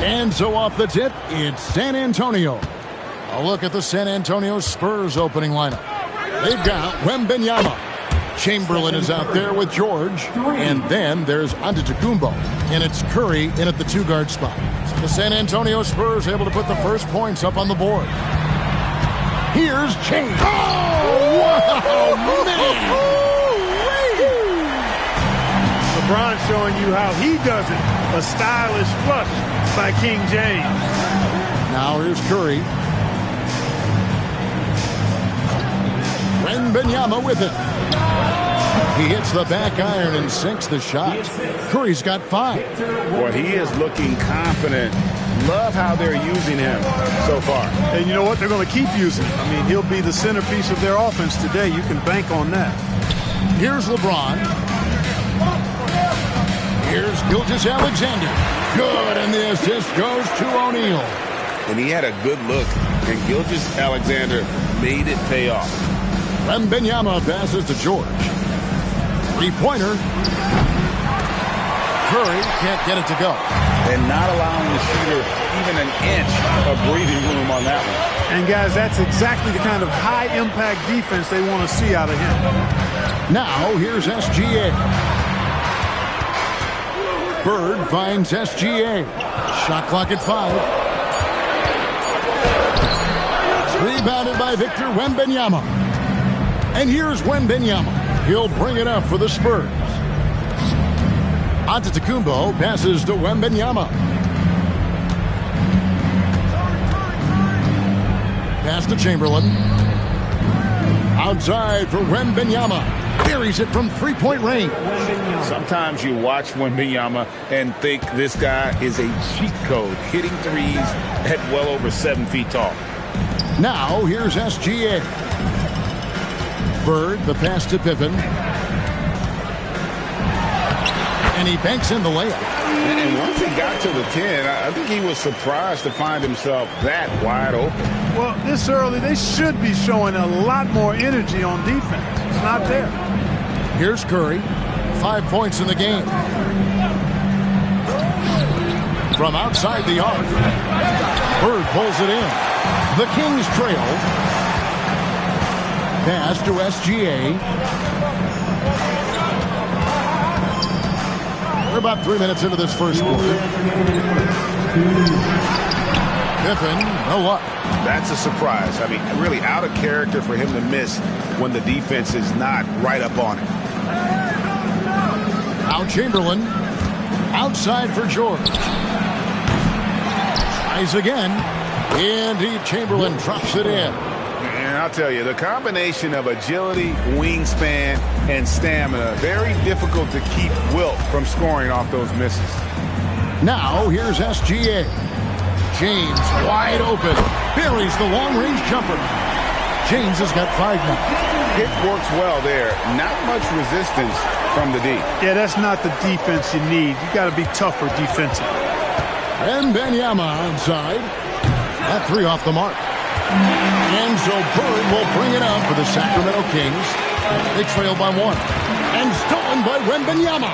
And so off the tip, it's San Antonio. A look at the San Antonio Spurs opening lineup. They've got Wembanyama. Chamberlain is out there with George. And then there's Antetokounmpo. And it's Curry in at the two-guard spot. So the San Antonio Spurs able to put the first points up on the board. Here's James. Oh, wow, man! LeBron showing you how he does it. A stylish flush by King James. Now here's Curry. Wembanyama with it. He hits the back iron and sinks the shot. Curry's got 5. Boy, he is looking confident. Love how they're using him so far. And you know what? They're going to keep using him. I mean, he'll be the centerpiece of their offense today. You can bank on that. Here's LeBron. Here's Gilgeous-Alexander. Good, and the assist goes to O'Neal. And he had a good look, and Gilgeous-Alexander made it pay off. Wembanyama passes to George. Three-pointer. Curry can't get it to go. And not allowing the shooter even an inch of breathing room on that one. And, guys, that's exactly the kind of high-impact defense they want to see out of him. Now, here's SGA. Bird finds SGA. Shot clock at 5. Rebounded by Victor Wembanyama. And here's Wembanyama. He'll bring it up for the Spurs. Antetokounmpo passes to Wembanyama. Pass to Chamberlain. Outside for Wembanyama. Buries it from three-point range. Sometimes you watch Wembanyama and think this guy is a cheat code, hitting threes at well over 7 feet tall. Now here's SGA. Bird, the pass to Pippen. And he banks in the layup. And once he got to the 10, I think he was surprised to find himself that wide open. Well, this early, they should be showing a lot more energy on defense. It's not there. Here's Curry. 5 points in the game. From outside the arc. Bird pulls it in. The Kings trail. Pass to SGA. We're about 3 minutes into this first quarter. Pippen, no luck. That's a surprise. I mean, really out of character for him to miss when the defense is not right up on it. Now Chamberlain. Outside for George. Tries again. Indeed, Chamberlain drops it in. And I'll tell you, the combination of agility, wingspan, and stamina, very difficult to keep Wilt from scoring off those misses. Now, here's SGA. James wide open. Buries the long-range jumper. James has got 5 now. It works well there. Not much resistance from the D. Yeah, that's not the defense you need. You got to be tougher defensively. Wembanyama outside. That 3 off the mark. And so Bird will bring it up for the Sacramento Kings. They trail by 1. And stolen by Wembanyama.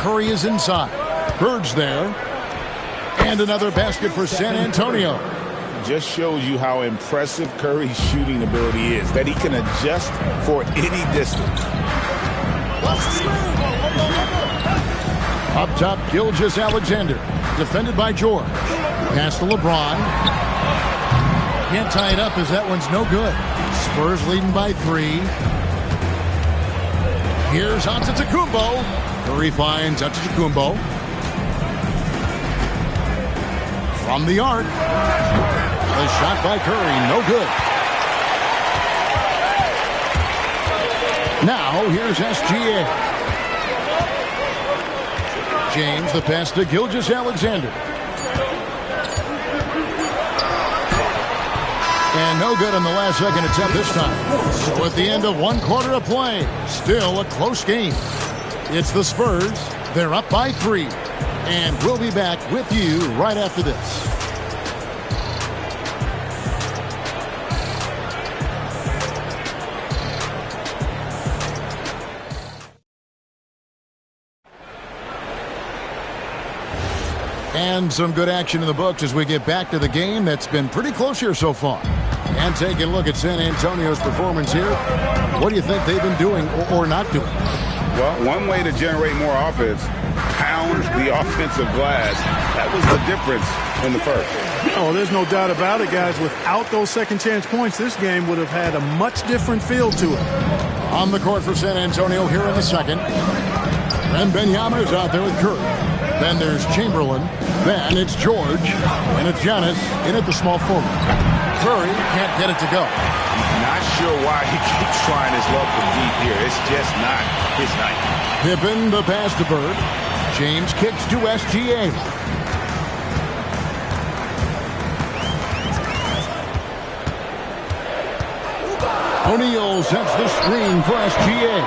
Curry is inside. Bird's there. And another basket for San Antonio. Just shows you how impressive Curry's shooting ability is, that he can adjust for any distance. Up top, Gilgeous-Alexander. Defended by George. Pass to LeBron. Can't tie it up as that one's no good. Spurs leading by 3. Here's Antetokounmpo. Curry finds Antetokounmpo. From the arc. The shot by Curry, no good. Now, here's SGA. James, the pass to Gilgeous-Alexander. And no good on the last second attempt this time. So at the end of 1 quarter of play, still a close game. It's the Spurs. They're up by 3. And we'll be back with you right after this. And some good action in the books as we get back to the game that's been pretty close here so far. And taking a look at San Antonio's performance here, what do you think they've been doing or not doing? Well, one way to generate more offense, pound the offensive glass. That was the difference in the first. Oh, there's no doubt about it, guys. Without those second chance points, this game would have had a much different feel to it. On the court for San Antonio here in the second. Wembanyama is out there with Curry. Then there's Chamberlain. Then it's George. And it's Giannis in at the small forward. Curry can't get it to go. Not sure why he keeps trying his luck from deep here. It's just not his night. Pippen the pass to Bird. James kicks to SGA. O'Neal sets the screen for SGA.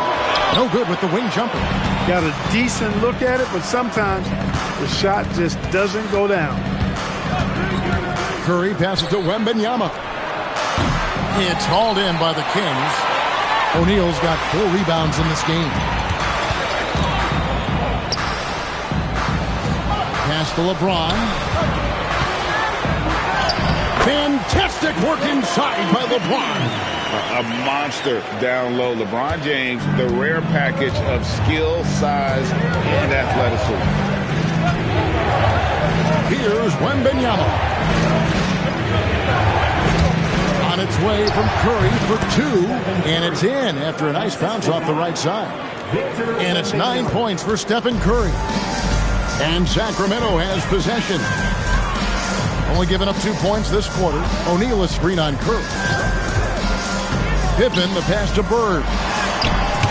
No good with the wing jumper. Got a decent look at it, but sometimes the shot just doesn't go down. Curry passes to Wembanyama. It's hauled in by the Kings. O'Neal's got 4 rebounds in this game. Pass to LeBron. Fantastic work inside by LeBron. A monster down low. LeBron James, the rare package of skill, size, and athleticism. Here's Wembanyama. On its way from Curry for 2, and it's in after a nice bounce off the right side. And it's 9 points for Stephen Curry. And Sacramento has possession. Only giving up 2 points this quarter. O'Neal a screen on Curry. Pippen the pass to Bird.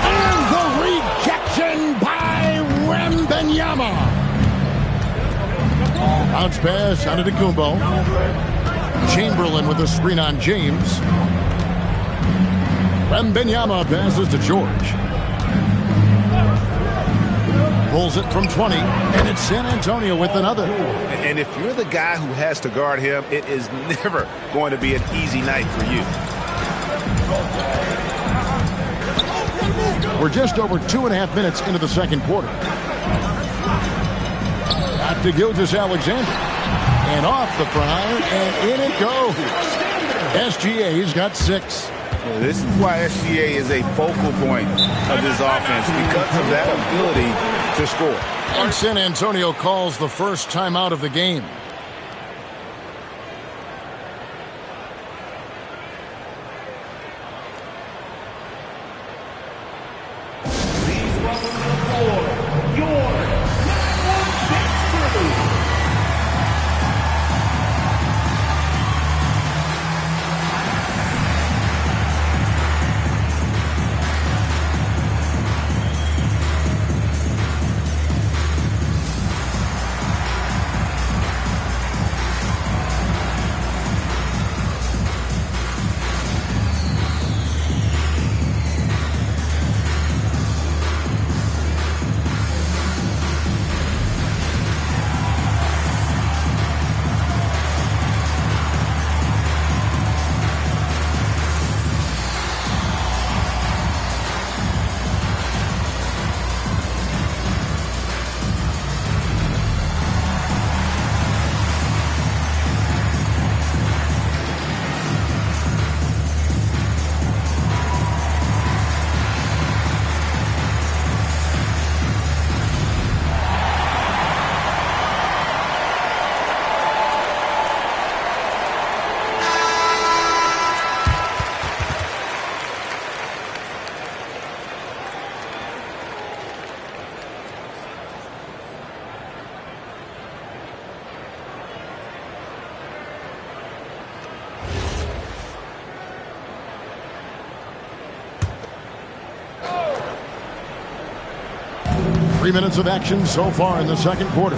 And the rejection by Wembanyama. Bounce pass out of Antetokounmpo. Chamberlain with a screen on James. Wembanyama passes to George. Pulls it from 20, and it's San Antonio with another. And if you're the guy who has to guard him, it is never going to be an easy night for you. We're just over 2.5 minutes into the second quarter. Out to Gilgeous-Alexander. And off the front iron, and in it goes. SGA's got 6. This is why SGA is a focal point of this offense, because of that ability to score. And San Antonio calls the first timeout of the game. Three minutes of action so far in the second quarter.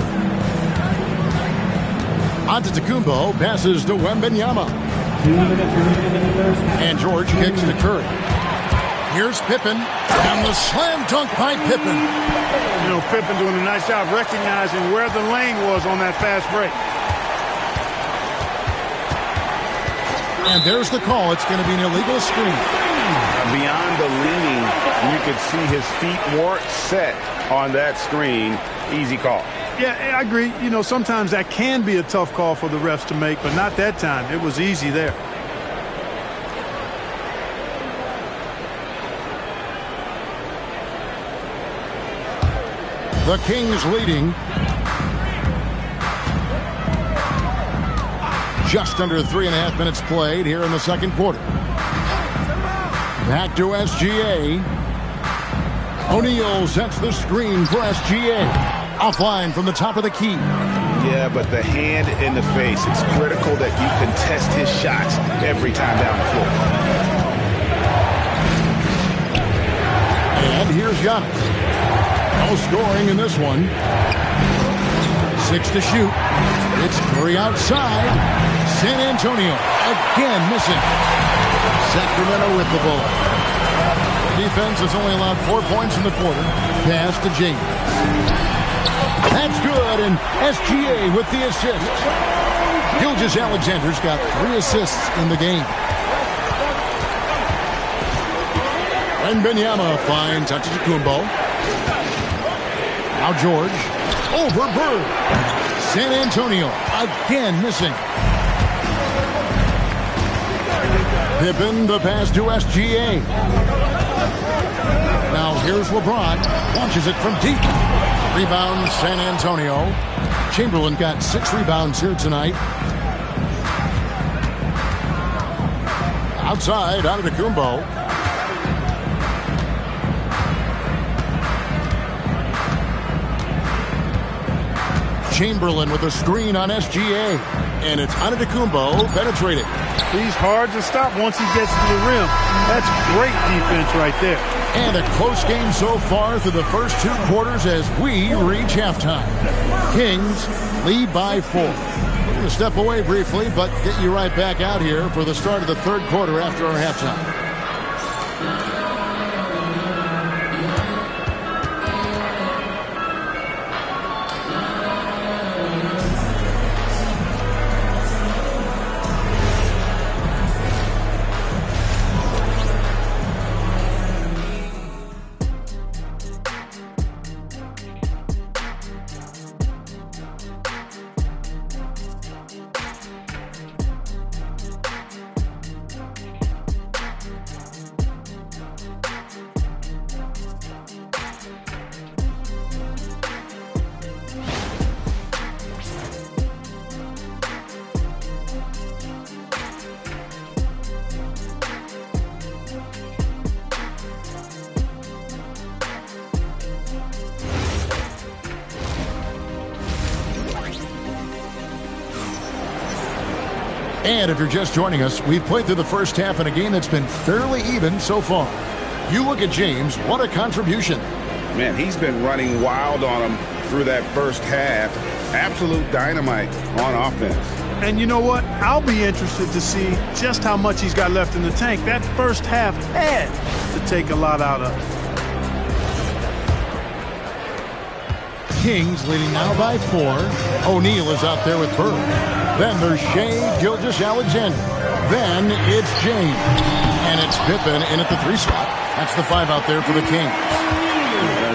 Antetokounmpo passes to Wembanyama. And George kicks to Curry. Here's Pippen, and the slam dunk by Pippen. You know, Pippen doing a nice job recognizing where the lane was on that fast break. And there's the call. It's going to be an illegal screen. Beyond the leaning, you could see his feet more set on that screen. Easy call. Yeah, I agree. You know, sometimes that can be a tough call for the refs to make, but not that time. It was easy there. The Kings leading. Just under 3.5 minutes played here in the second quarter. Back to SGA. O'Neal sets the screen for SGA. Offline from the top of the key. Yeah, but the hand in the face. It's critical that you contest his shots every time down the floor. And here's Giannis. No scoring in this one. 6 to shoot. It's Curry outside. San Antonio again missing. Sacramento with the ball. Defense has only allowed 4 points in the quarter. Pass to James. That's good, and SGA with the assist. Gilgeous-Alexander's got 3 assists in the game. Wembanyama finds Antetokounmpo. Now George. Over Bird. San Antonio again missing. Pippen the pass to SGA. Now here's LeBron. Launches it from deep. Rebound San Antonio. Chamberlain got 6 rebounds here tonight. Outside, Antetokounmpo. Chamberlain with a screen on SGA. And it's Antetokounmpo penetrating. He's hard to stop once he gets to the rim. That's great defense right there. And a close game so far through the first 2 quarters as we reach halftime. Kings lead by 4. We're going to step away briefly, but get you right back out here for the start of the third quarter after our halftime. And if you're just joining us, we've played through the first half in a game that's been fairly even so far. You look at James, what a contribution. Man, he's been running wild on him through that first half. Absolute dynamite on offense. And you know what? I'll be interested to see just how much he's got left in the tank. That first half had to take a lot out of it. Kings leading now by 4. O'Neal is out there with Bird. Then there's Shai Gilgeous-Alexander. Then it's James. And it's Pippen in at the 3 spot. That's the 5 out there for the Kings.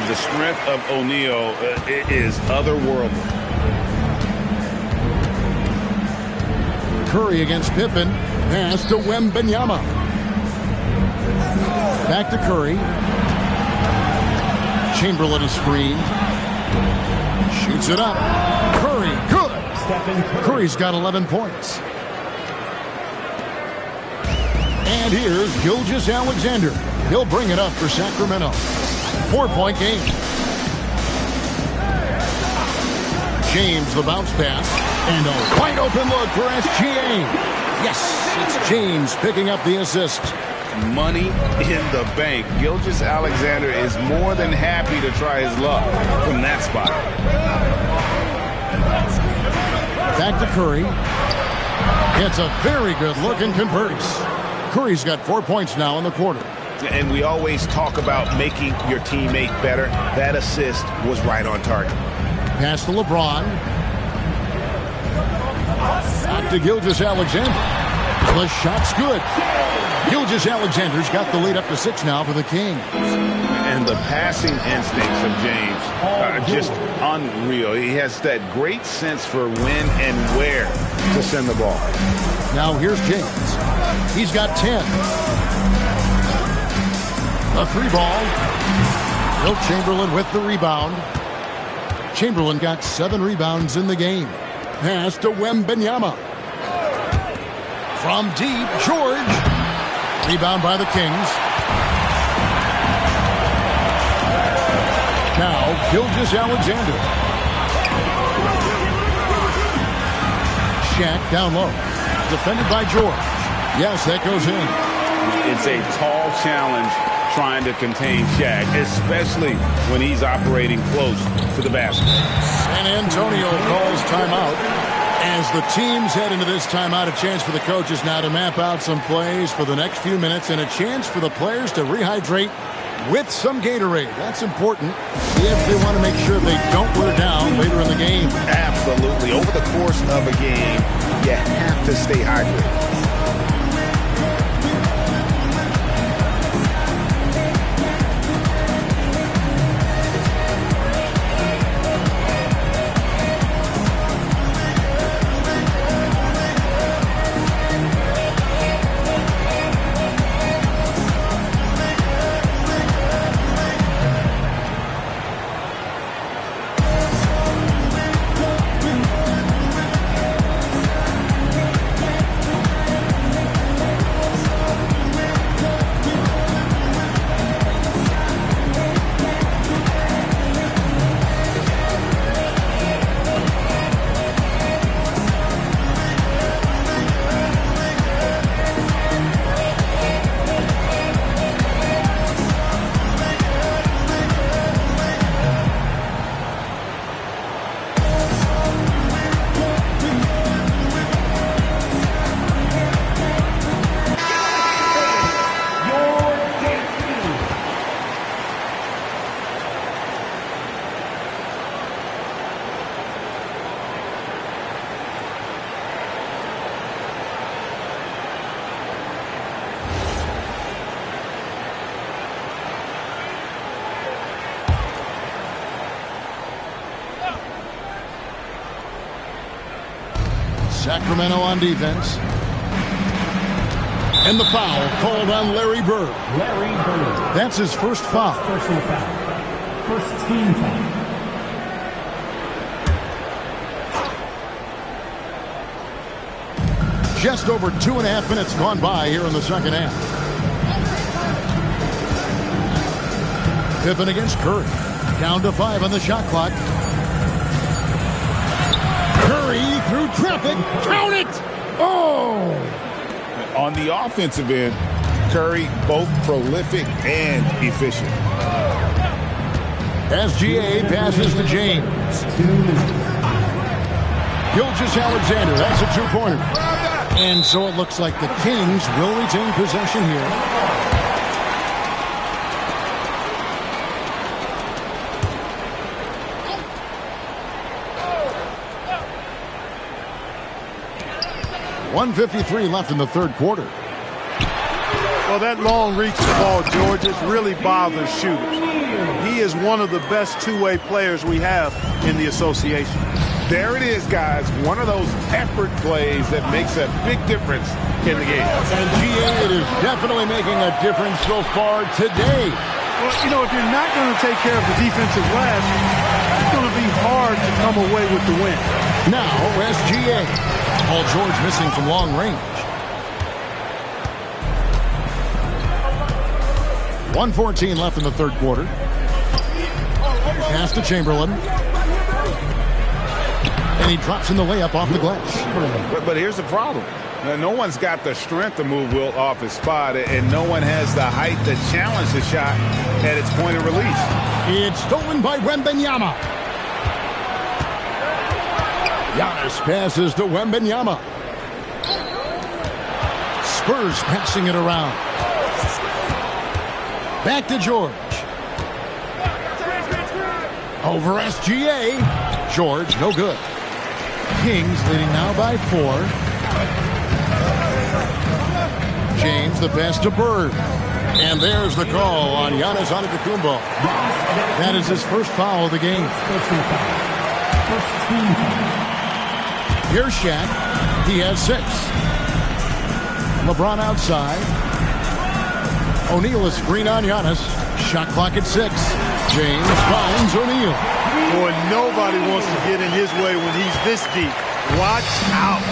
The strength of O'Neal is otherworldly. Curry against Pippen. Pass to Wembanyama. Back to Curry. Chamberlain a screen. Shoots it up. Curry, good. Curry's got 11 points. And here's Gilgeous-Alexander. He'll bring it up for Sacramento. 4-point game. James the bounce pass. And a wide open look for SGA. Yes, it's James picking up the assist. Money in the bank. Gilgeous-Alexander is more than happy to try his luck from that spot. Back to Curry. It's a very good look and converts. Curry's got 4 points now in the quarter. And we always talk about making your teammate better. That assist was right on target. Pass to LeBron. Back to Gilgeous-Alexander. The shot's good. Gilgeous-Alexander's got the lead up to 6 now for the Kings. And the passing instincts of James are just unreal. He has that great sense for when and where to send the ball. Now here's James. He's got 10. The 3-ball. Wilt Chamberlain with the rebound. Chamberlain got 7 rebounds in the game. Pass to Wembanyama. From deep, George. Rebound by the Kings. Now, Gilgeous-Alexander. Shaq down low. Defended by George. Yes, that goes in. It's a tall challenge trying to contain Shaq, especially when he's operating close to the basket. San Antonio calls timeout. As the teams head into this timeout, a chance for the coaches now to map out some plays for the next few minutes and a chance for the players to rehydrate with some Gatorade. That's important if they want to make sure they don't wear down later in the game. Absolutely. Over the course of a game, you have to stay hydrated. Sacramento on defense. And the foul called on Larry Bird. Larry Bird. That's his first foul. Personal foul. First team foul. Just over 2.5 minutes gone by here in the second half. Pippen against Curry. Down to 5 on the shot clock. Curry through traffic. Count it! Oh! On the offensive end, Curry both prolific and efficient. SGA passes to James. Gilgeous-Alexander, that's a 2-pointer. And so it looks like the Kings will retain possession here. .153 left in the third quarter. Well, that long reach the ball, Georges, really bothers shooters. He is one of the best two-way players we have in the association. There it is, guys. One of those effort plays that makes a big difference in the game. And GA, it is definitely making a difference so far today. Well, you know, if you're not going to take care of the defensive glass, it's going to be hard to come away with the win. Now, SGA. Paul George missing from long range. 1:14 left in the third quarter. Pass to Chamberlain. And he drops in the layup off the glass. But here's the problem. No one's got the strength to move Wilt off his spot, and no one has the height to challenge the shot at its point of release. It's stolen by Wembanyama. Giannis passes to Wembanyama. Spurs passing it around. Back to George. Over SGA. George, no good. Kings leading now by 4. James, the pass to Bird. And there's the call on Giannis Antetokounmpo. That is his first foul of the game. Here's Shaq. He has 6. LeBron outside. O'Neal is screen on Giannis. Shot clock at 6. James finds O'Neal. Boy, nobody wants to get in his way when he's this deep. Watch out.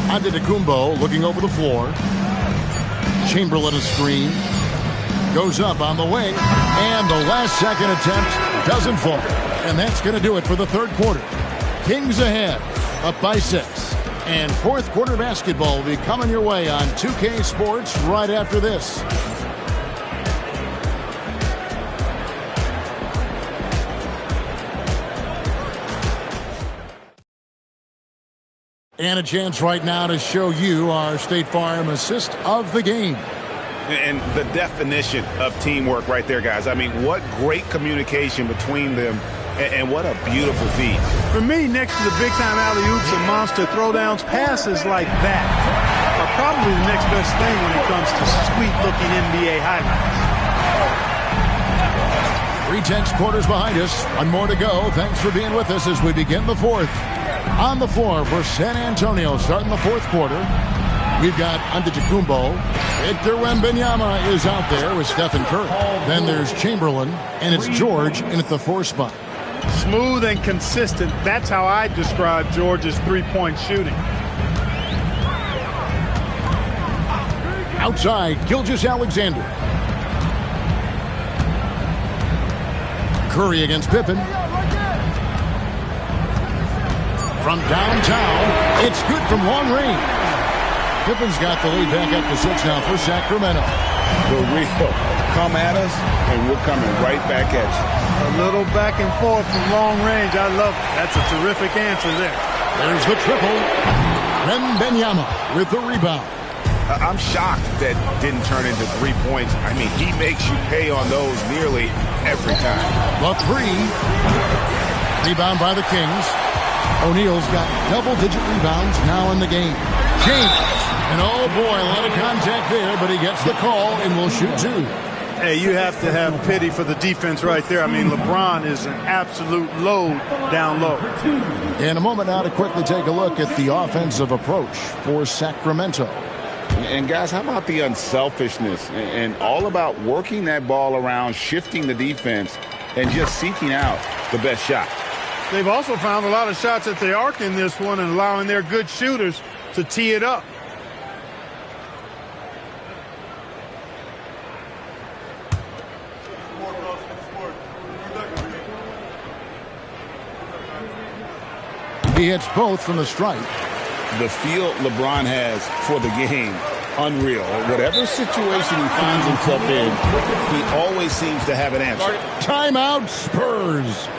Antetokounmpo looking over the floor. Chamberlain a screen. Goes up on the wing. And the last second attempt doesn't fall. And that's going to do it for the third quarter. Kings ahead, up by 6. And fourth quarter basketball will be coming your way on 2K Sports right after this. And a chance right now to show you our State Farm assist of the game. And the definition of teamwork right there, guys. I mean, what great communication between them, and what a beautiful feed. For me, next to the big-time alley-oops and monster throwdowns, passes like that are probably the next best thing when it comes to sweet-looking NBA highlights. 3 quarters behind us. One more to go. Thanks for being with us as we begin the fourth. On the floor for San Antonio starting the fourth quarter. We've got Antetokounmpo. Victor Wembanyama is out there with Stephen Curry. Then there's Chamberlain, and it's George in at the 4 spot. Smooth and consistent. That's how I describe George's three-point shooting. Outside, Gilgeous-Alexander. Curry against Pippen. From downtown, it's good from long range. Pippen's got the lead back up to 6 now for Sacramento. The real come at us, and we're coming right back at you. A little back and forth from long range. I love it. That's a terrific answer there. There's the triple. Wembanyama with the rebound. I'm shocked that didn't turn into 3 points. I mean, he makes you pay on those nearly every time. The 3. Rebound by the Kings. O'Neal's got double-digit rebounds now in the game. James. And oh boy, a lot of contact there, but he gets the call and will shoot 2. Hey, you have to have pity for the defense right there. I mean, LeBron is an absolute load down low. In a moment now to quickly take a look at the offensive approach for Sacramento. And guys, how about the unselfishness and all about working that ball around, shifting the defense, and just seeking out the best shot. They've also found a lot of shots at the arc in this one and allowing their good shooters to tee it up. He hits both from the stripe. The feel LeBron has for the game, unreal. Whatever situation he finds himself in, he always seems to have an answer. Timeout, Spurs.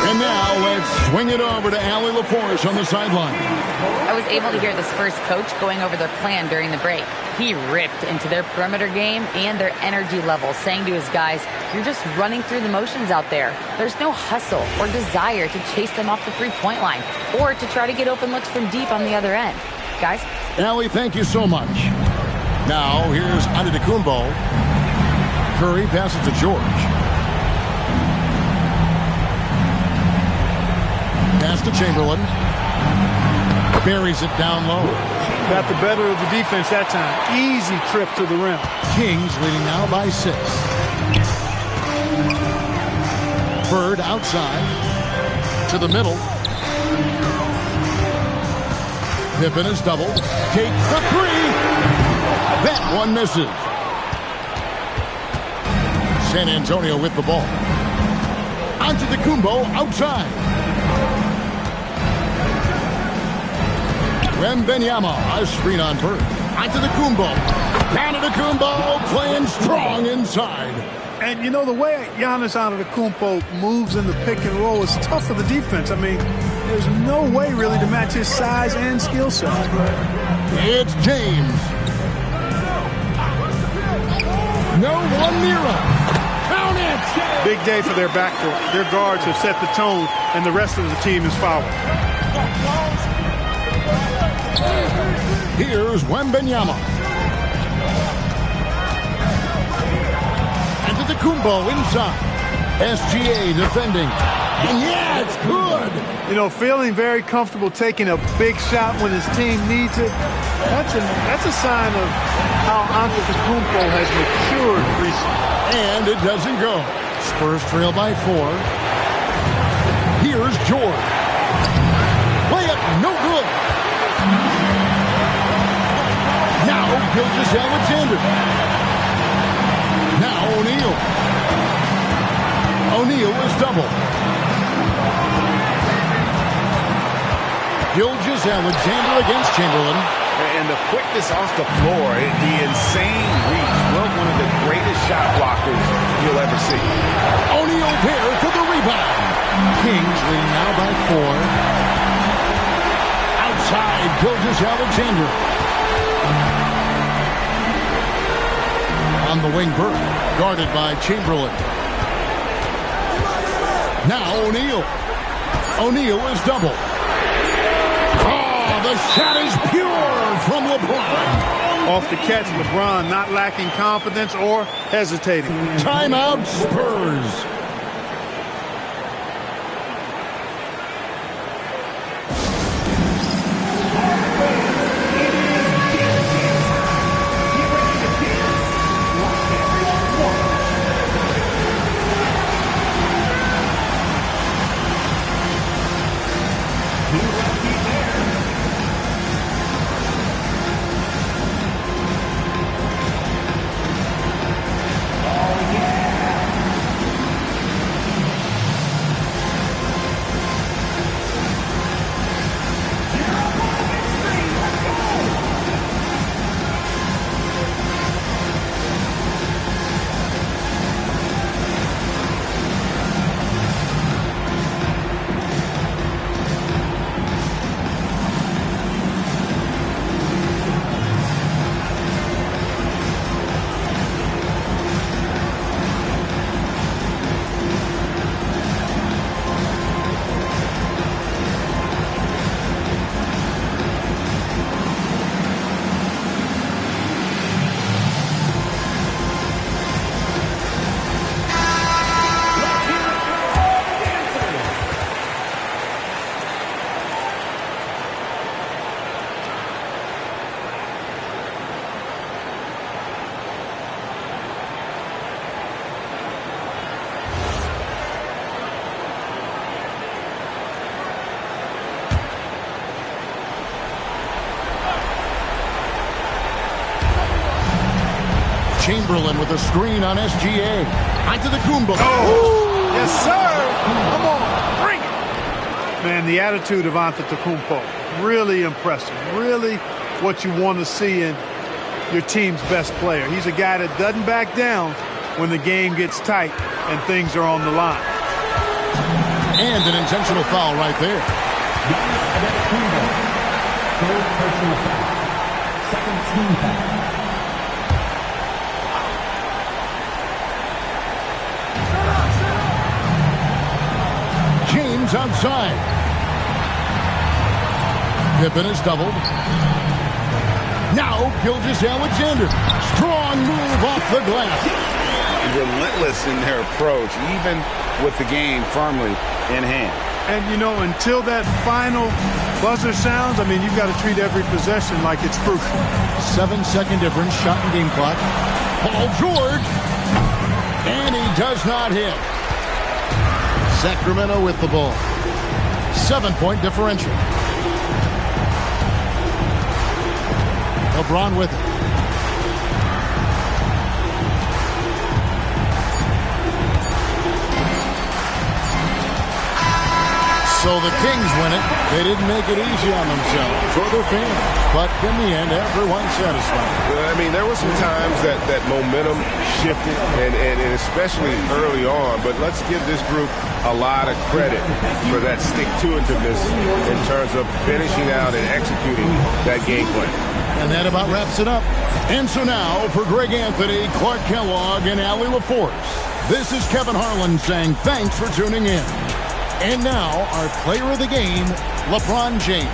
And now let's swing it over to Allie LaForce on the sideline. I was able to hear the Spurs coach going over their plan during the break. He ripped into their perimeter game and their energy level, saying to his guys, "You're just running through the motions out there. There's no hustle or desire to chase them off the three-point line or to try to get open looks from deep on the other end." Guys? Allie, thank you so much. Now, here's Antetokounmpo. Curry passes to George. Pass to Chamberlain. Buries it down low. Got the better of the defense that time. Easy trip to the rim. Kings leading now by 6. Bird outside. To the middle. Pippen is doubled. Takes the three. That one misses. San Antonio with the ball. Antetokounmpo outside. Wembanyama, a screen on Bird. Antetokounmpo. Antetokounmpo playing strong inside. And you know, the way Giannis Antetokounmpo moves in the pick and roll is tough for the defense. I mean, there's no way really to match his size and skill set. It's James. No one near him. Count it. Big day for their backcourt. Their guards have set the tone, and the rest of the team is fouled. Here's Wembanyama. Antetokounmpo inside. SGA defending. And yeah, it's good. You know, feeling very comfortable taking a big shot when his team needs it. That's a sign of how Antetokounmpo has matured recently. And it doesn't go. Spurs trail by 4. Here's George. Layup, no good. Now Gilgeous-Alexander. Now O'Neal. O'Neal is double. Gilgeous-Alexander against Chamberlain. And the quickness off the floor, the insane reach. Well, one of the greatest shot blockers you'll ever see. O'Neal there for the rebound. Kings leading now by 4. Outside, Gilgeous-Alexander. On the wing, Burke, guarded by Chamberlain. Now O'Neal. O'Neal is double. Oh, the shot is pure from LeBron. Off the catch, LeBron not lacking confidence or hesitating. Timeout, Spurs. Chamberlain with a screen on SGA. Antetokounmpo. Oh, yes, sir. Come on, bring it. Man, the attitude of Antetokounmpo, really impressive. Really what you want to see in your team's best player. He's a guy that doesn't back down when the game gets tight and things are on the line. And an intentional foul right there. Third personal foul. Second team foul. Simmons outside. Pippen is doubled. Now Gilgeous-Alexander. Strong move off the glass. Relentless in their approach, even with the game firmly in hand. And, you know, until that final buzzer sounds, I mean, you've got to treat every possession like it's crucial. 7-second difference, shot and game clock. Paul George. And he does not hit. Sacramento with the ball. 7-point differential. LeBron with it. So the Kings win it. They didn't make it easy on themselves or their fans. But in the end, everyone's satisfied. Well, I mean, there were some times that momentum shifted, and especially early on. But let's give this group a lot of credit for that stick-to-itiveness in terms of finishing out and executing that game plan. And that about wraps it up. And so now, for Greg Anthony, Clark Kellogg, and Allie LaForce, this is Kevin Harlan saying thanks for tuning in. And now, our player of the game, LeBron James.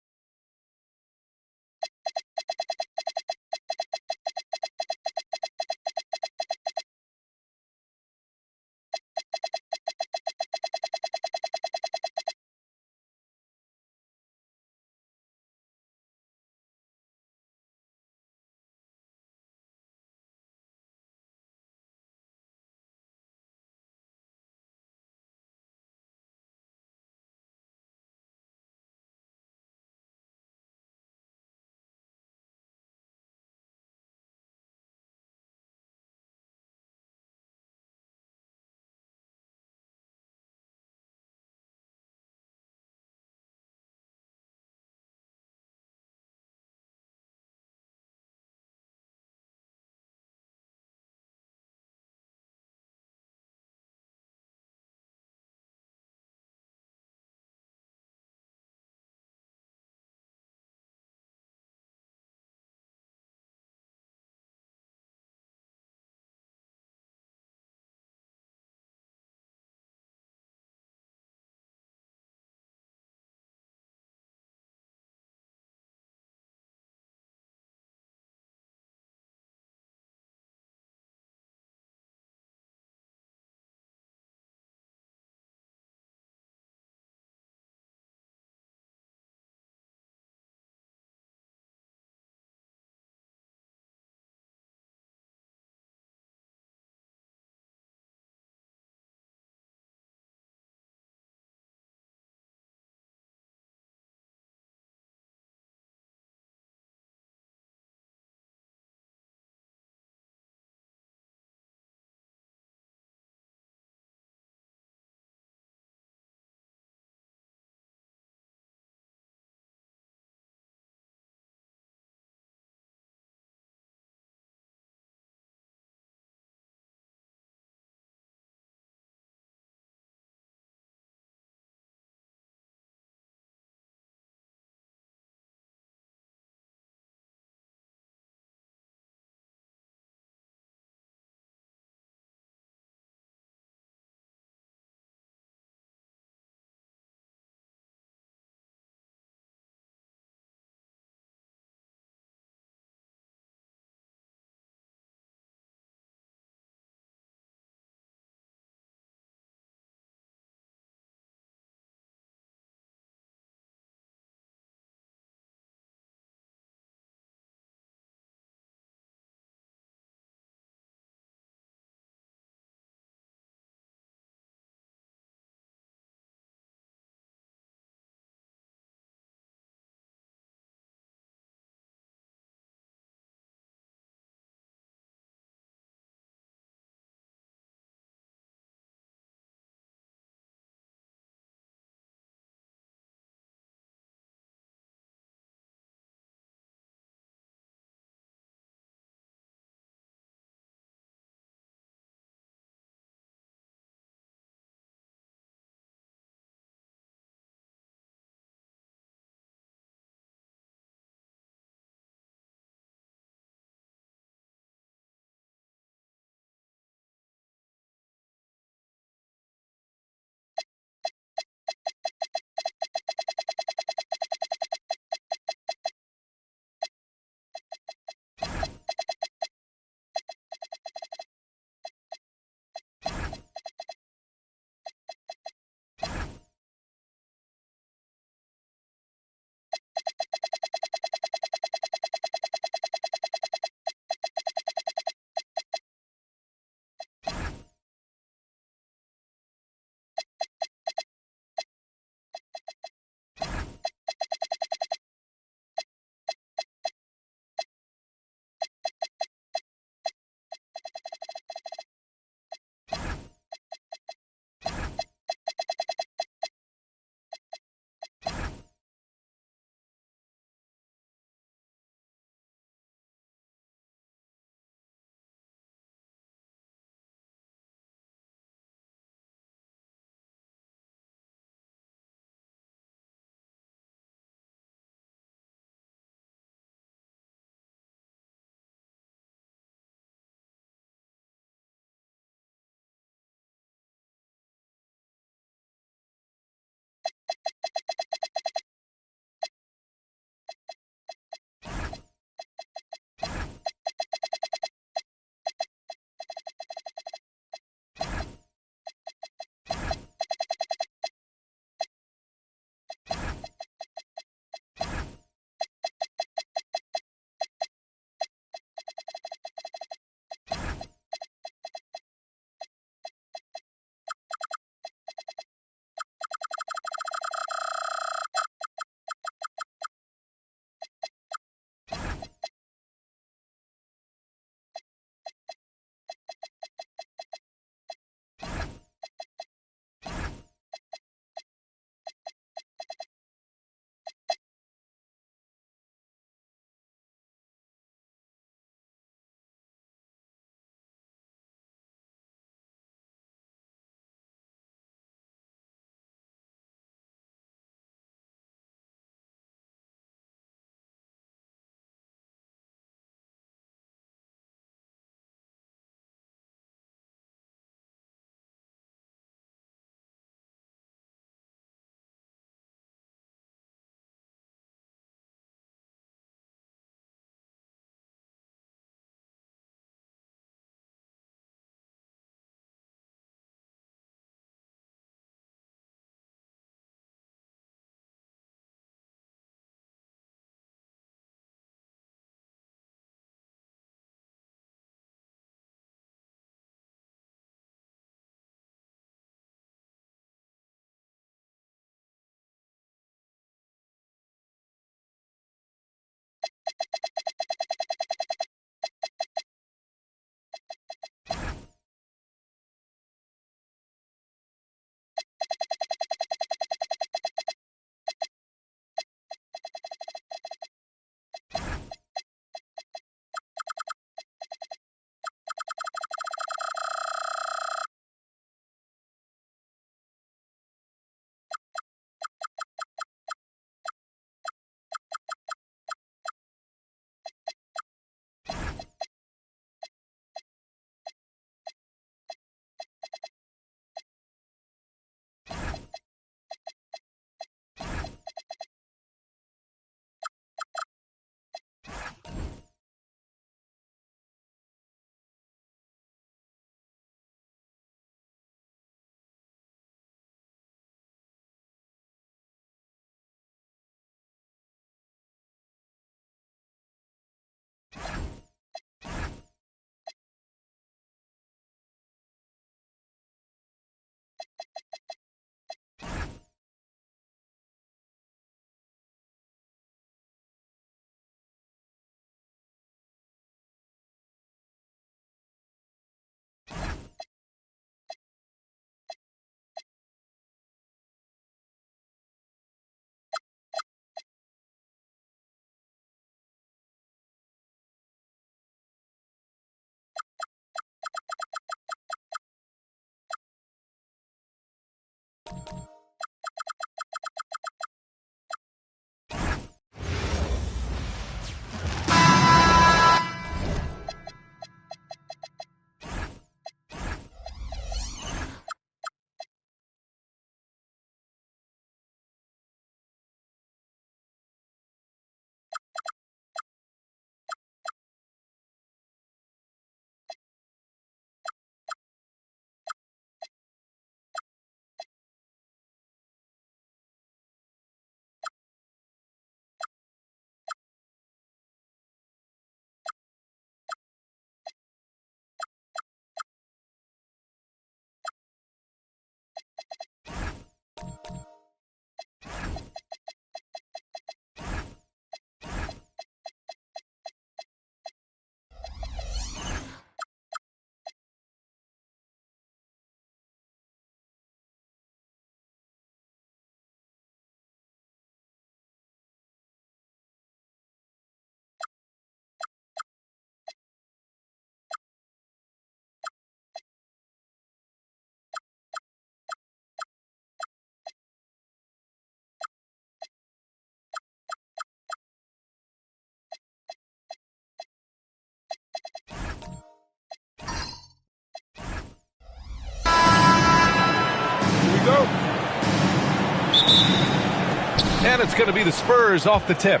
And it's going to be the Spurs off the tip.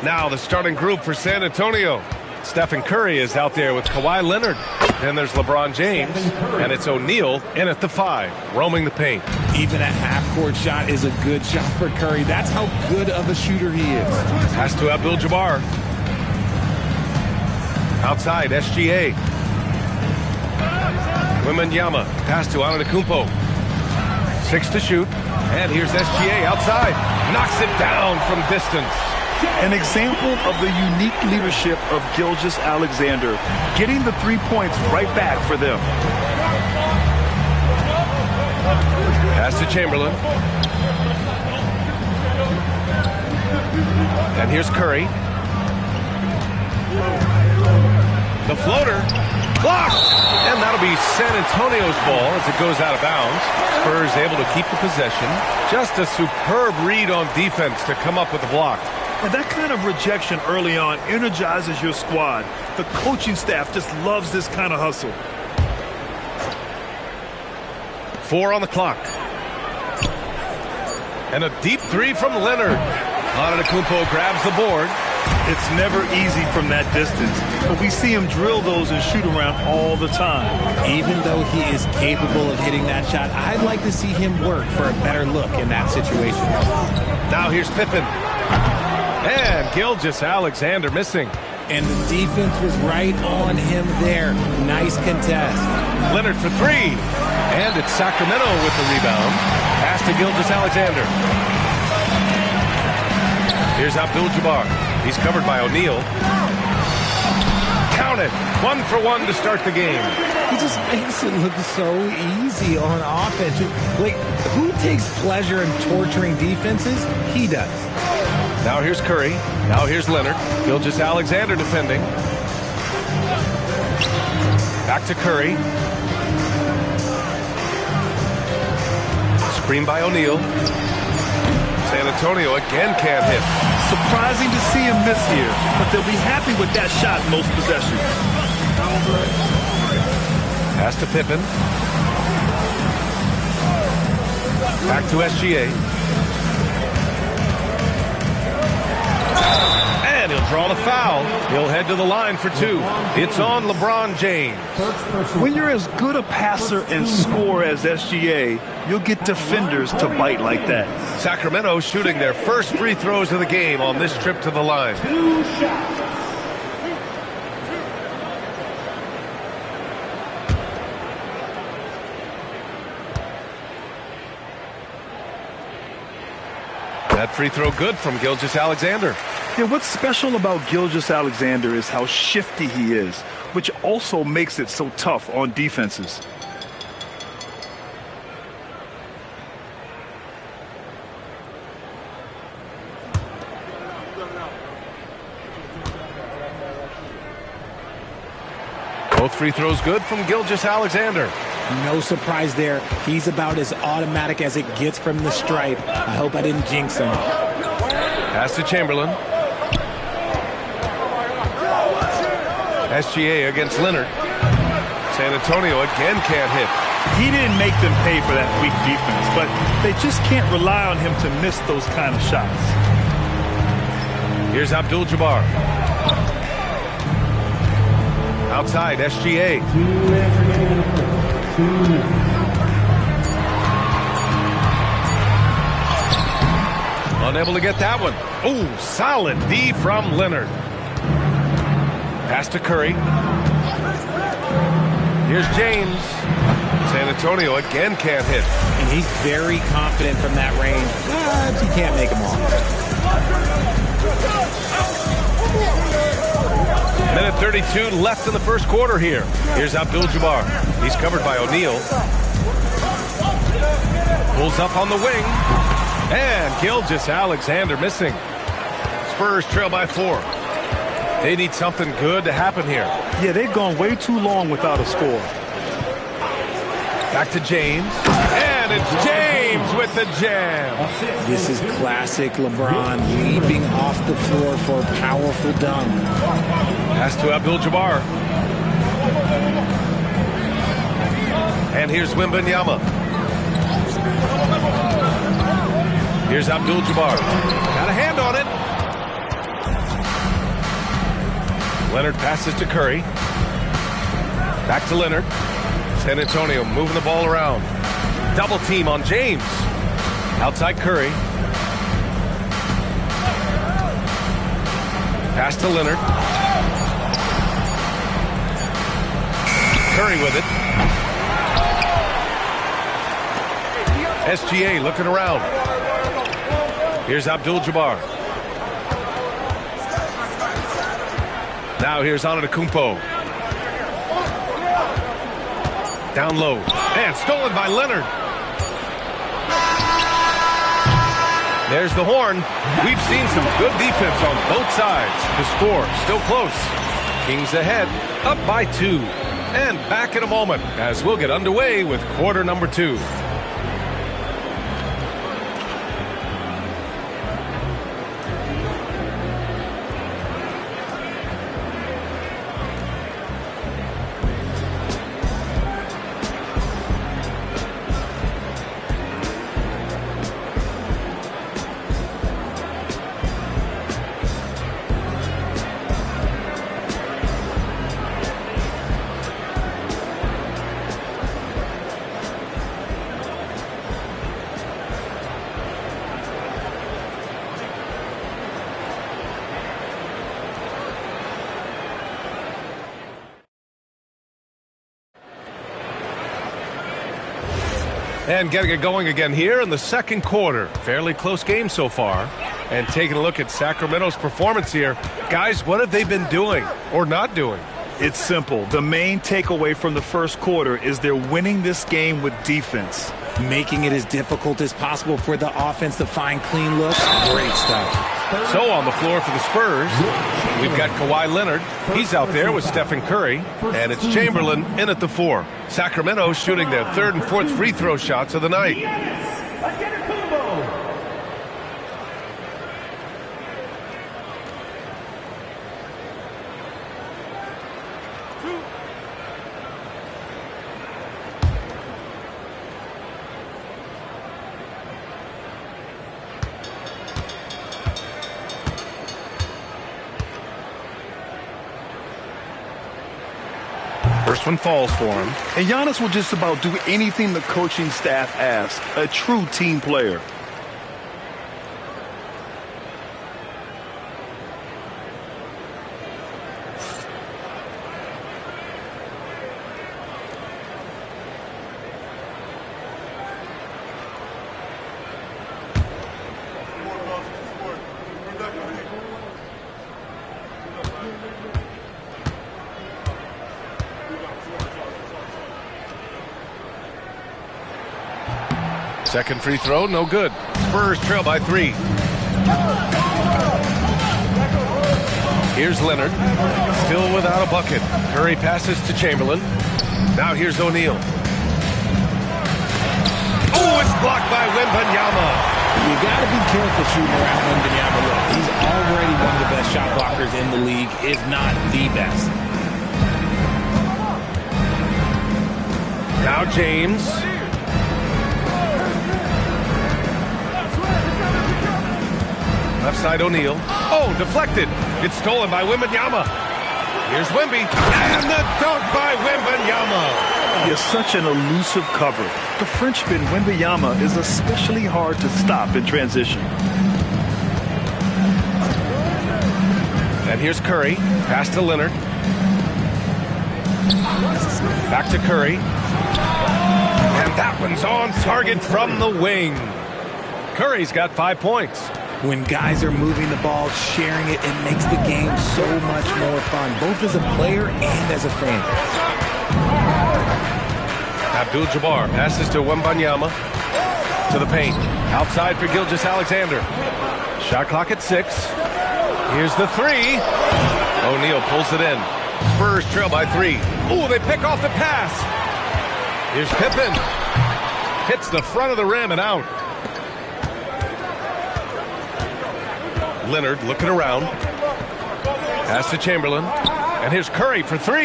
Now the starting group for San Antonio. Stephen Curry is out there with Kawhi Leonard. Then there's LeBron James, and it's O'Neal in at the 5, roaming the paint. Even a half-court shot is a good shot for Curry. That's how good of a shooter he is. Pass to Abdul-Jabbar. Outside, SGA. Wembanyama. Pass to Antetokounmpo. 6 to shoot. And here's SGA outside. Knocks it down from distance. An example of the unique leadership of Gilgeous-Alexander, getting the 3 points right back for them. Pass to Chamberlain. And here's Curry. The floater. Blocked! And that'll be San Antonio's ball as it goes out of bounds. Spurs able to keep the possession. Just a superb read on defense to come up with the block. And that kind of rejection early on energizes your squad. The coaching staff just loves this kind of hustle. 4 on the clock. And a deep 3 from Leonard. Antetokounmpo grabs the board. It's never easy from that distance, but we see him drill those and shoot around all the time. Even though he is capable of hitting that shot, I'd like to see him work for a better look in that situation. Now here's Pippen. And Gilgeous-Alexander missing. And the defense was right on him there. Nice contest. Leonard for 3. And it's Sacramento with the rebound. Pass to Gilgeous-Alexander. Here's Abdul-Jabbar. He's covered by O'Neal. Count it. 1 for 1 to start the game. He just makes it look so easy on offense. Like, who takes pleasure in torturing defenses? He does. Now here's Curry. Now here's Leonard. Gilgeous-Alexander defending. Back to Curry. Screen by O'Neal. San Antonio again can't hit. Surprising to see him miss here, but they'll be happy with that shot most possessions. Pass to Pippen. Back to SGA. And he'll draw the foul. He'll head to the line for 2. It's on LeBron James. When you're as good a passer and scorer as SGA, you'll get defenders to bite like that. Sacramento shooting their first free throws of the game on this trip to the line. That free throw good from Gilgeous-Alexander. Yeah, what's special about Gilgeous-Alexander is how shifty he is, which also makes it so tough on defenses. Both free throws good from Gilgeous-Alexander. No surprise there. He's about as automatic as it gets from the stripe. I hope I didn't jinx him. Pass to Chamberlain. SGA against Leonard. San Antonio again can't hit. He didn't make them pay for that weak defense, but they just can't rely on him to miss those kind of shots. Here's Abdul-Jabbar. Outside, SGA. Unable to get that one. Oh, solid D from Leonard. Pass to Curry. Here's James. San Antonio again can't hit. And he's very confident from that range, but he can't make them all. Minute 32 left in the first quarter here. Here's Abdul-Jabbar. He's covered by O'Neal. Pulls up on the wing. And Gilgeous-Alexander missing. Spurs trail by 4. They need something good to happen here. Yeah, they've gone way too long without a score. Back to James. And it's James with the jam. This is classic LeBron, leaping off the floor for a powerful dunk. Pass to Abdul-Jabbar. And here's Wembanyama. Here's Abdul-Jabbar. Got a hand on it. Leonard passes to Curry. Back to Leonard. San Antonio moving the ball around. Double team on James. Outside Curry. Pass to Leonard. Curry with it. SGA looking around. Here's Abdul-Jabbar. Now here's Antetokounmpo. Down low. And stolen by Leonard. There's the horn. We've seen some good defense on both sides. The score still close. Kings ahead, up by 2. And back in a moment as we'll get underway with quarter number 2. And getting it going again here in the second quarter. Fairly close game so far. And taking a look at Sacramento's performance here. Guys, what have they been doing or not doing? It's simple. The main takeaway from the first quarter is they're winning this game with defense. Making it as difficult as possible for the offense to find clean looks. Great stuff. So on the floor for the Spurs, we've got Kawhi Leonard. He's out there with Stephen Curry. And it's Chamberlain in at the 4. Sacramento shooting their 3rd and 4th free throw shots of the night. First one falls for him. And Giannis will just about do anything the coaching staff asks. A true team player. Second free throw, no good. Spurs trail by 3. Here's Leonard, still without a bucket. Curry passes to Chamberlain. Now here's O'Neal. Ooh, it's blocked by Wembanyama. You got to be careful shooting around Wembanyama. Look, he's already one of the best shot blockers in the league, if not the best. Now James. Left side O'Neal. Oh, deflected. It's stolen by Wembanyama. Here's Wemby. And the dunk by Wembanyama. He has such an elusive cover. The Frenchman Wembanyama is especially hard to stop in transition. And here's Curry. Pass to Leonard. Back to Curry. And that one's on target from the wing. Curry's got 5 points. When guys are moving the ball, sharing it, it makes the game so much more fun, both as a player and as a fan. Abdul-Jabbar passes to Wembanyama. To the paint. Outside for Gilgeous-Alexander. Shot clock at 6. Here's the 3. O'Neal pulls it in. Spurs trail by 3. Ooh, they pick off the pass. Here's Pippen. Hits the front of the rim and out. Leonard looking around. Pass to Chamberlain. And here's Curry for 3.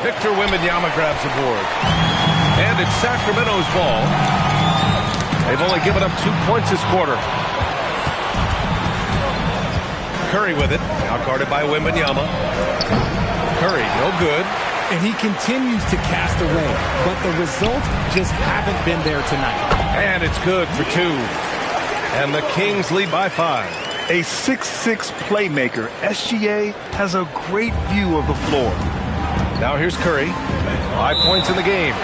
Victor Wembanyama grabs the board. And it's Sacramento's ball. They've only given up 2 points this quarter. Curry with it. Now guarded by Wembanyama. Curry, no good. And he continues to cast away, but the results just haven't been there tonight. And it's good for 2. And the Kings lead by 5. A 6'6" playmaker, SGA has a great view of the floor. Now here's Curry. 5 points in the game.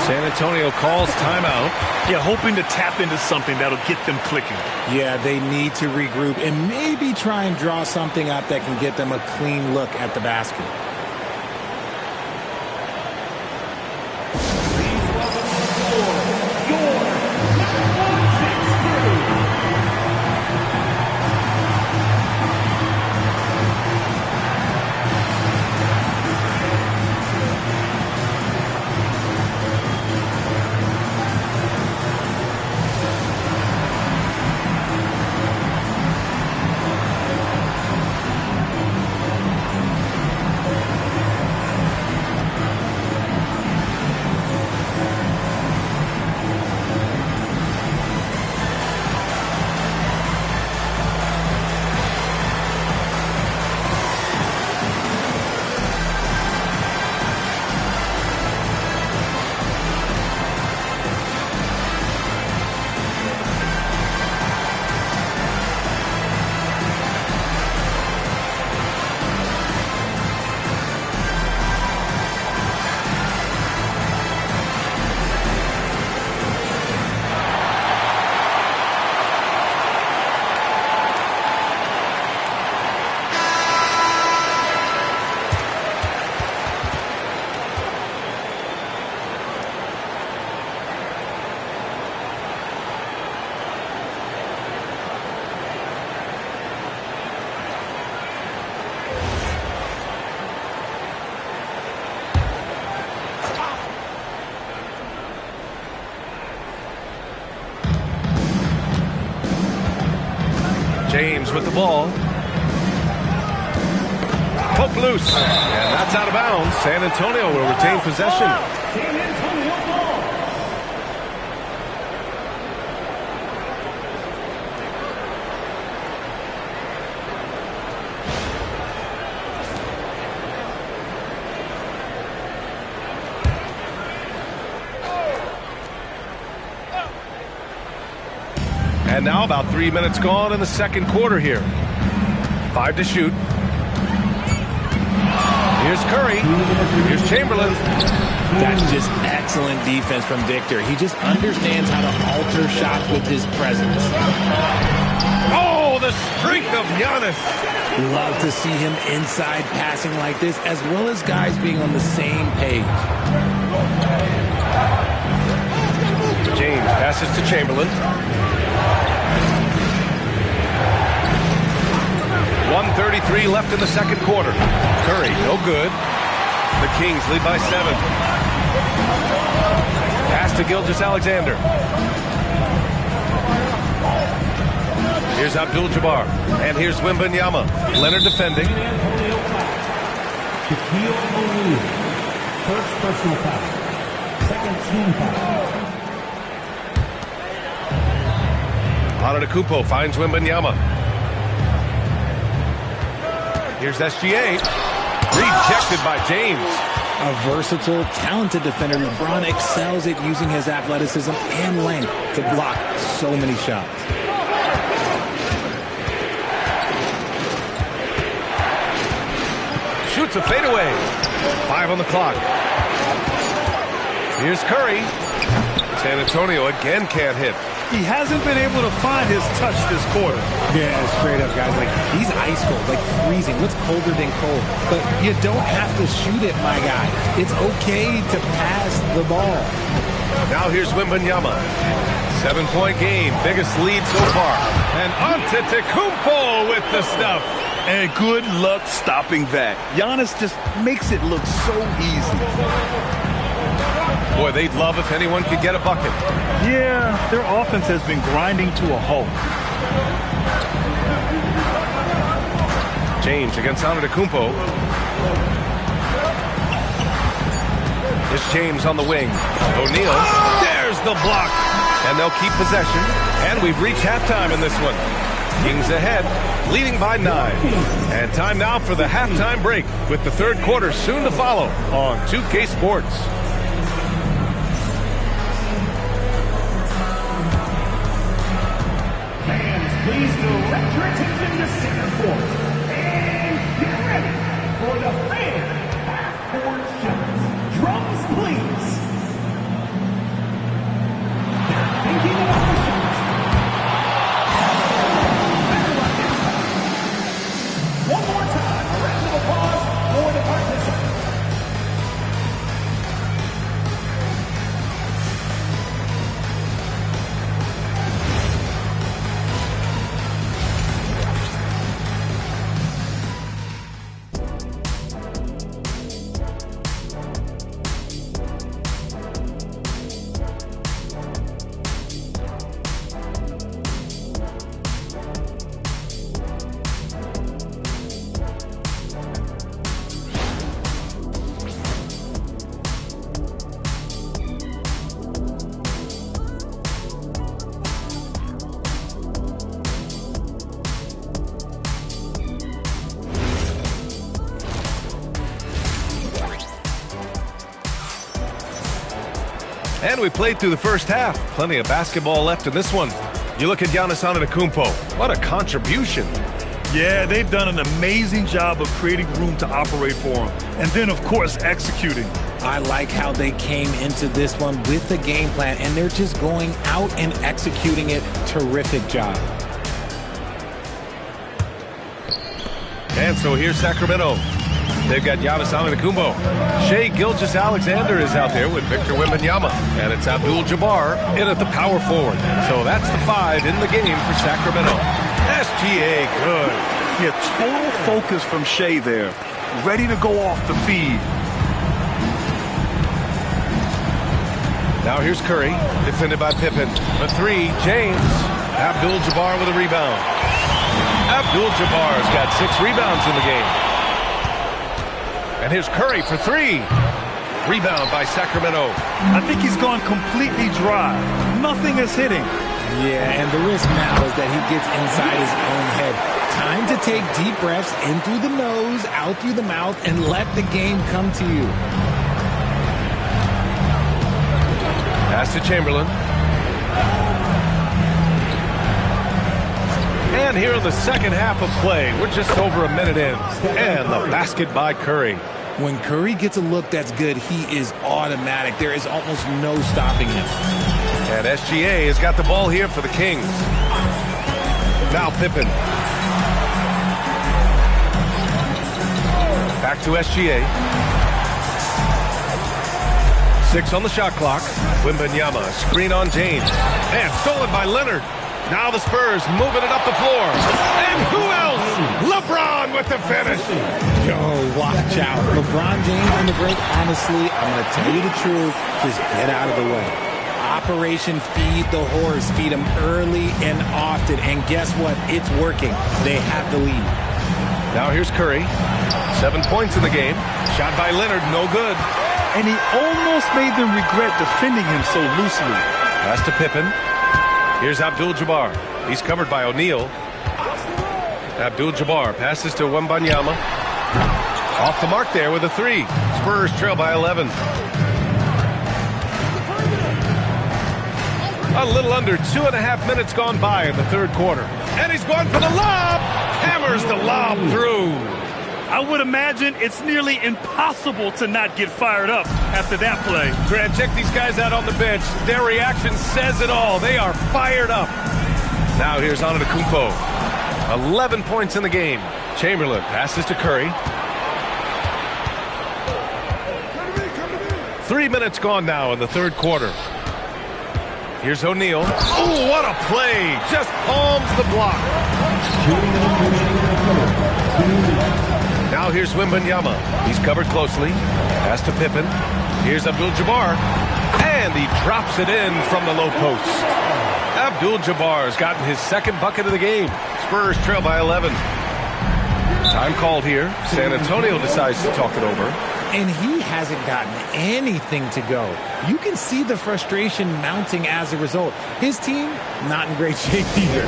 San Antonio calls timeout. Yeah, hoping to tap into something that'll get them clicking. Yeah, they need to regroup and maybe try and draw something up that can get them a clean look at the basket. James with the ball. Poke loose. And that's out of bounds. San Antonio will retain possession. San Antonio ball. And now about 3 minutes gone in the second quarter here. 5 to shoot. Here's Curry. Here's Chamberlain. That's just excellent defense from Victor. He just understands how to alter shots with his presence. Oh, the streak of Giannis. Love to see him inside passing like this, as well as guys being on the same page. James passes to Chamberlain. 1:33 left in the second quarter. Curry, no good. The Kings lead by 7. Pass to Gilgeous-Alexander. Here's Abdul-Jabbar. And here's Wembanyama. Leonard defending. Shaquille O'Neal. First personal foul. Second team foul. Antetokounmpo finds Wembanyama. Here's SGA. Rejected by James. A versatile, talented defender, LeBron excels at using his athleticism and length to block so many shots. Shoots a fadeaway. 5 on the clock. Here's Curry. San Antonio again can't hit. He hasn't been able to find his touch this quarter. Yeah, straight up, guys. Like, he's ice cold, like freezing. What's colder than cold? But you don't have to shoot it, my guy. It's okay to pass the ball. Now here's Wembanyama. 7-point game. Biggest lead so far. And Antetokounmpo with the stuff. And good luck stopping that. Giannis just makes it look so easy. Boy, they'd love if anyone could get a bucket. Yeah, their offense has been grinding to a halt. James against Antetokounmpo. It's James on the wing. O'Neal. There's the block. And they'll keep possession. And we've reached halftime in this one. Kings ahead, leading by 9. And time now for the halftime break with the third quarter soon to follow on 2K Sports. Please direct your attention to center court. And get ready for the fan half-court shots. Drums, please. They're thinking about the shots. One more time, a round of applause for the participants. And we played through the first half. Plenty of basketball left in this one. You look at Giannis Antetokounmpo. What a contribution. Yeah, they've done an amazing job of creating room to operate for him. And then, of course, executing. I like how they came into this one with the game plan, and they're just going out and executing it. Terrific job. And so here's Sacramento. They've got Giannis Antetokounmpo. Shai Gilgeous-Alexander is out there with Victor Wembanyama. And it's Abdul-Jabbar in at the power forward. So that's the 5 in the game for Sacramento. SGA, good. Yeah, total focus from Shai there. Ready to go off the feed. Now here's Curry, defended by Pippen. The 3, James. Abdul-Jabbar with a rebound. Abdul-Jabbar's got 6 rebounds in the game. And here's Curry for 3. Rebound by Sacramento. I think he's gone completely dry. Nothing is hitting. Yeah, and the risk now is that he gets inside his own head. Time to take deep breaths in through the nose, out through the mouth, and let the game come to you. Pass to Chamberlain. And here in the second half of play, we're just over a minute in. And the basket by Curry. When Curry gets a look that's good, he is automatic. There is almost no stopping him. And SGA has got the ball here for the Kings. Now Pippen. Back to SGA. 6 on the shot clock. Wembanyama, screen on James. And stolen by Leonard. Now the Spurs moving it up the floor. And who else? LeBron with the finish. Yo, watch out. LeBron James on the break, honestly, I'm going to tell you the truth. Just get out of the way. Operation Feed the Horse. Feed him early and often. And guess what? It's working. They have the lead. Now here's Curry. 7 points in the game. Shot by Leonard, no good. And he almost made them regret defending him so loosely. Pass to Pippen. Here's Abdul-Jabbar. He's covered by O'Neal. Abdul-Jabbar passes to Wembanyama. Off the mark there with a 3. Spurs trail by 11. A little under 2.5 minutes gone by in the third quarter. And he's going for the lob. Hammers the lob through. I would imagine it's nearly impossible to not get fired up after that play. Grant, check these guys out on the bench. Their reaction says it all. They are fired up. Now here's Antetokounmpo. 11 points in the game. Chamberlain passes to Curry. 3 minutes gone now in the third quarter. Here's O'Neal. Oh, what a play. Just palms the block. Now here's Wembanyama. He's covered closely. Pass to Pippen. Here's Abdul-Jabbar. And he drops it in from the low post. Abdul-Jabbar has gotten his second bucket of the game. Spurs trail by 11. Time called here. San Antonio decides to talk it over. And he hasn't gotten anything to go. You can see the frustration mounting as a result. His team, not in great shape either.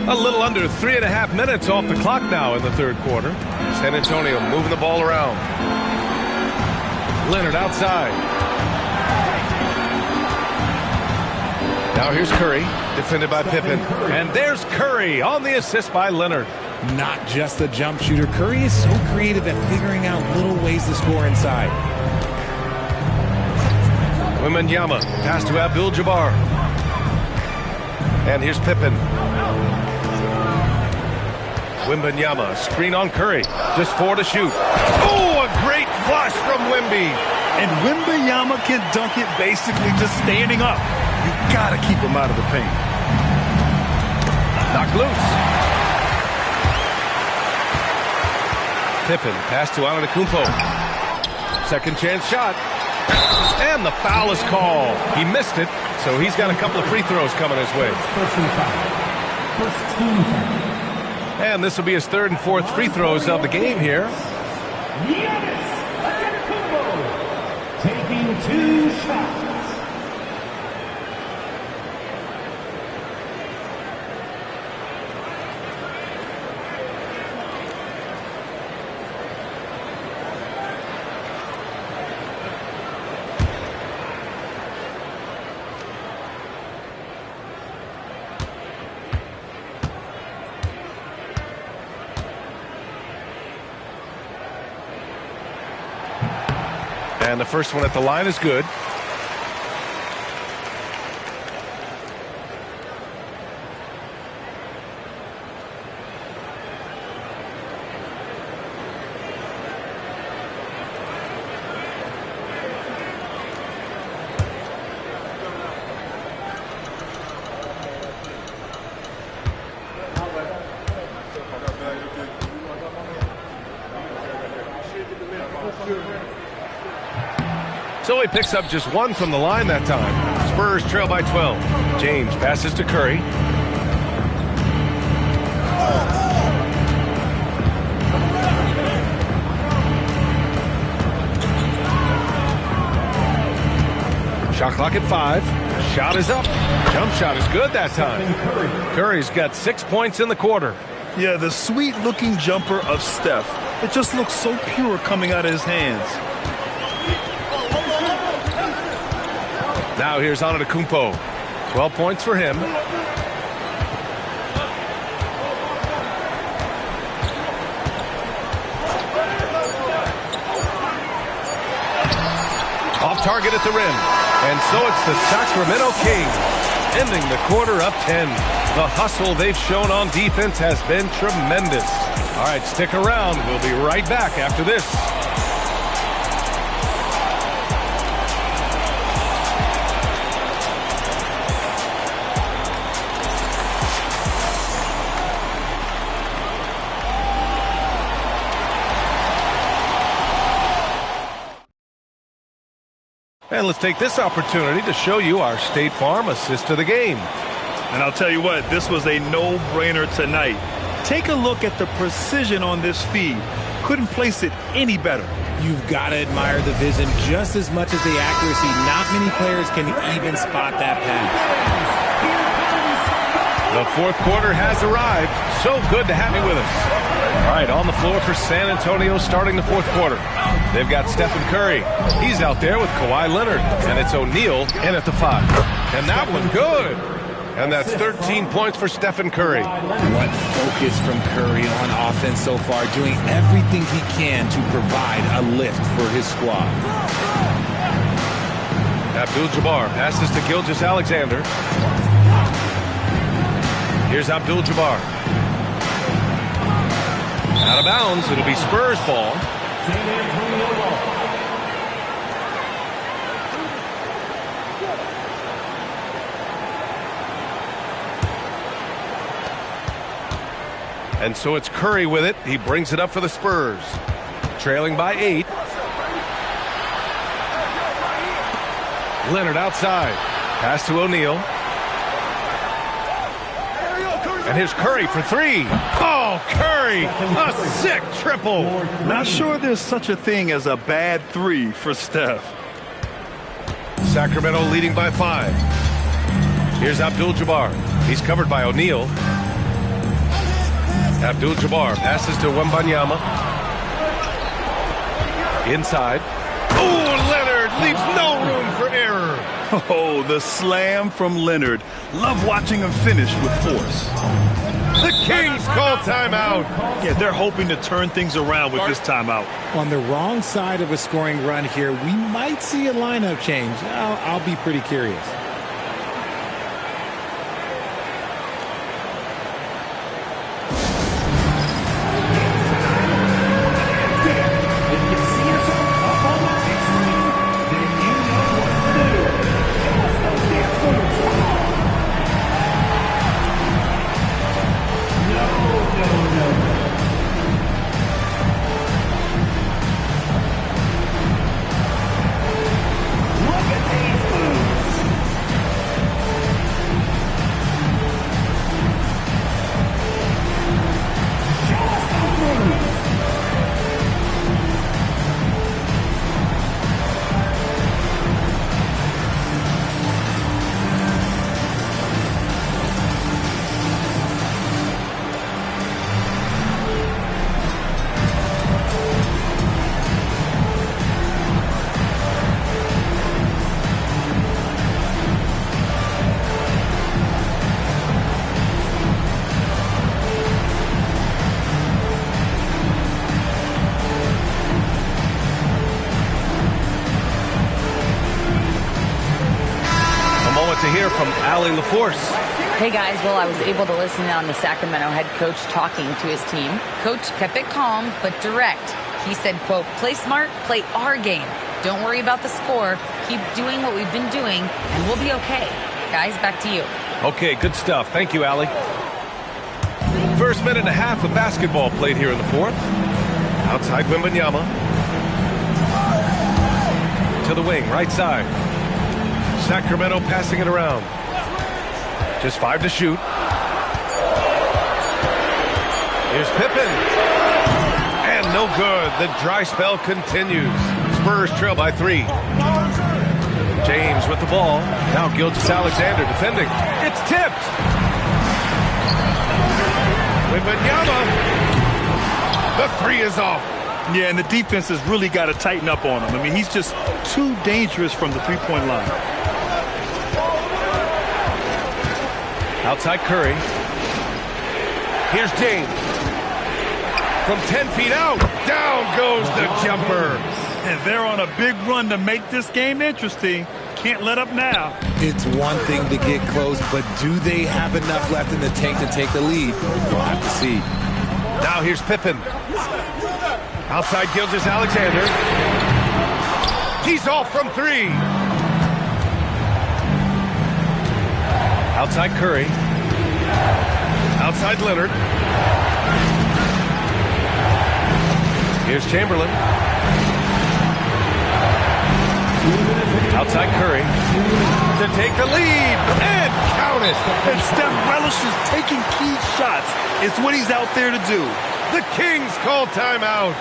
A little under 3.5 minutes off the clock now in the third quarter. San Antonio moving the ball around. Leonard outside. Now here's Curry, defended by Pippen. And there's Curry on the assist by Leonard. Not just a jump shooter. Curry is so creative at figuring out little ways to score inside. Wembanyama, pass to Abdul-Jabbar. And here's Pippen. Wembanyama, screen on Curry. Just 4 to shoot. Oh, a great flush from Wemby. And Wembanyama can dunk it basically just standing up. You gotta keep him out of the paint. Knocked loose. Pippen, pass to Antetokounmpo. Second chance shot. And the foul is called. He missed it, so he's got a couple of free throws coming his way. And this will be his third and fourth free throws of the game here. Giannis Antetokounmpo taking 2 shots. And the first one at the line is good. So he picks up just 1 from the line that time. Spurs trail by 12. James passes to Curry. Shot clock at 5. Shot is up. Jump shot is good that time. Curry's got 6 points in the quarter. Yeah, the sweet-looking jumper of Steph. It just looks so pure coming out of his hands. Now here's Antetokounmpo. 12 points for him. Off target at the rim. And so it's the Sacramento Kings ending the quarter up 10. The hustle they've shown on defense has been tremendous. All right, stick around. We'll be right back after this. And let's take this opportunity to show you our State Farm assist to the game. And I'll tell you what, this was a no-brainer tonight. Take a look at the precision on this feed. Couldn't place it any better. You've got to admire the vision just as much as the accuracy. Not many players can even spot that pass. The fourth quarter has arrived. So good to have you with us. All right, on the floor for San Antonio starting the fourth quarter. They've got Stephen Curry. He's out there with Kawhi Leonard. And it's O'Neal in at the 5. And that one good. And that's 13 points for Stephen Curry. What focus from Curry on offense so far, doing everything he can to provide a lift for his squad. Abdul-Jabbar passes to Gilgeous-Alexander. Here's Abdul-Jabbar. Out of bounds. It'll be Spurs ball. San Antonio ball. And so it's Curry with it. He brings it up for the Spurs. Trailing by 8. Leonard outside. Pass to O'Neal. And here's Curry for 3. Oh, Curry! A sick triple! Not sure there's such a thing as a bad 3 for Steph. Sacramento leading by 5. Here's Abdul-Jabbar. He's covered by O'Neal. Abdul-Jabbar passes to Wembanyama. Inside. Oh, Leonard leaves no room for error. Oh, the slam from Leonard. Love watching him finish with force. The Kings call timeout. Yeah, they're hoping to turn things around with this timeout. On the wrong side of a scoring run here, we might see a lineup change. I'll be pretty curious. To hear from Allie LaForce. Hey guys, well, I was able to listen in on the Sacramento head coach talking to his team. Coach kept it calm but direct. He said, quote, play smart, play our game. Don't worry about the score. Keep doing what we've been doing and we'll be okay. Guys, back to you. Okay, good stuff. Thank you, Allie. First minute and a half of basketball played here in the fourth. Outside Wembanyama. to the wing, right side. Sacramento passing it around. Just 5 to shoot. Here's Pippen. And no good. The dry spell continues. Spurs trail by 3. James with the ball. Now Gilgeous-Alexander defending. It's tipped. Wembanyama. The 3 is off. Yeah, and the defense has really got to tighten up on him. I mean, he's just too dangerous from the three-point line. Outside Curry. Here's James. From 10 feet out. Down goes the jumper. And they're on a big run to make this game interesting. Can't let up now. It's one thing to get close, but do they have enough left in the tank to take the lead? We'll have to see. Now here's Pippen. Outside Gilgeous-Alexander. He's off from 3. Outside Curry. Outside Leonard. Here's Chamberlain. Outside Curry to take the lead and count it. And Steph relishes taking key shots. It's what he's out there to do. The Kings call timeout.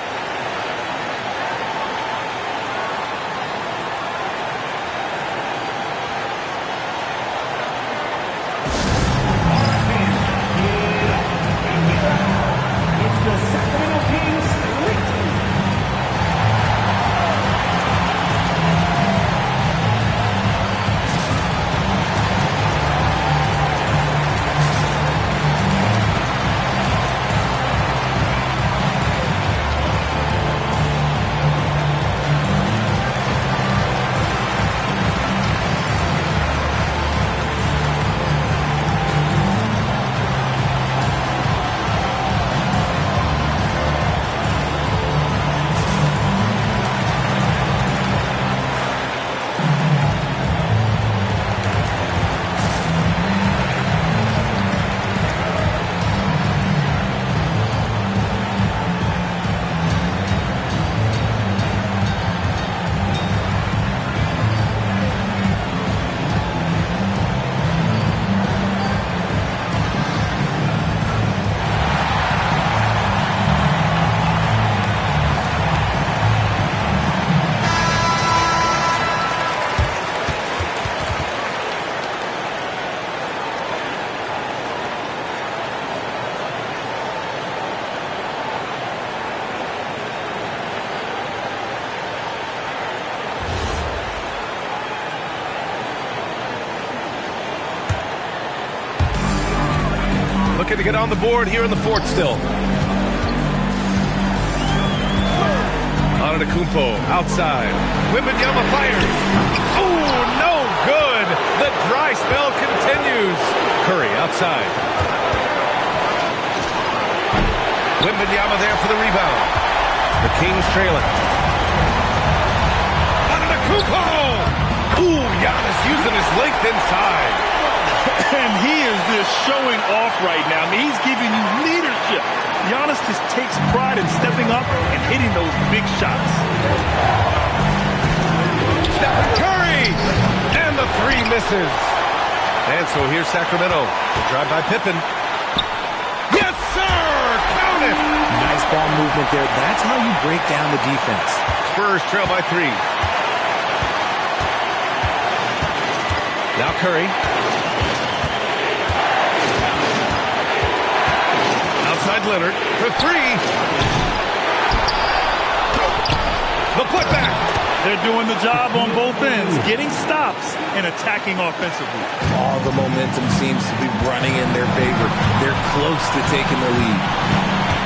It's the Sacramento Kings victory. Looking to get on the board here in the fourth still. Antetokounmpo outside. Wembanyama fires. Oh, no good. The dry spell continues. Curry outside. Wembanyama there for the rebound. The Kings trailing. Antetokounmpo. Ooh, Giannis using his length inside. And he is just showing off right now. I mean, he's giving you leadership. Giannis just takes pride in stepping up and hitting those big shots. Stephen Curry! And the 3 misses. And so here's Sacramento. The drive by Pippen. Yes, sir! Count it! Nice ball movement there. That's how you break down the defense. Spurs trail by 3. Now Curry. Outside Leonard for 3. The putback. They're doing the job on both ends, getting stops and attacking offensively. All the momentum seems to be running in their favor. They're close to taking the lead.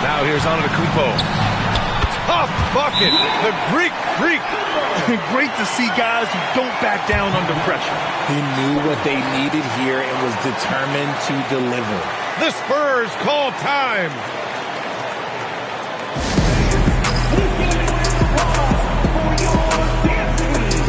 Now here's Antetokounmpo. Tough bucket. The Greek freak. Great to see guys who don't back down under pressure. He knew what they needed here and was determined to deliver. The Spurs call time. Please give a round of applause for your dance team.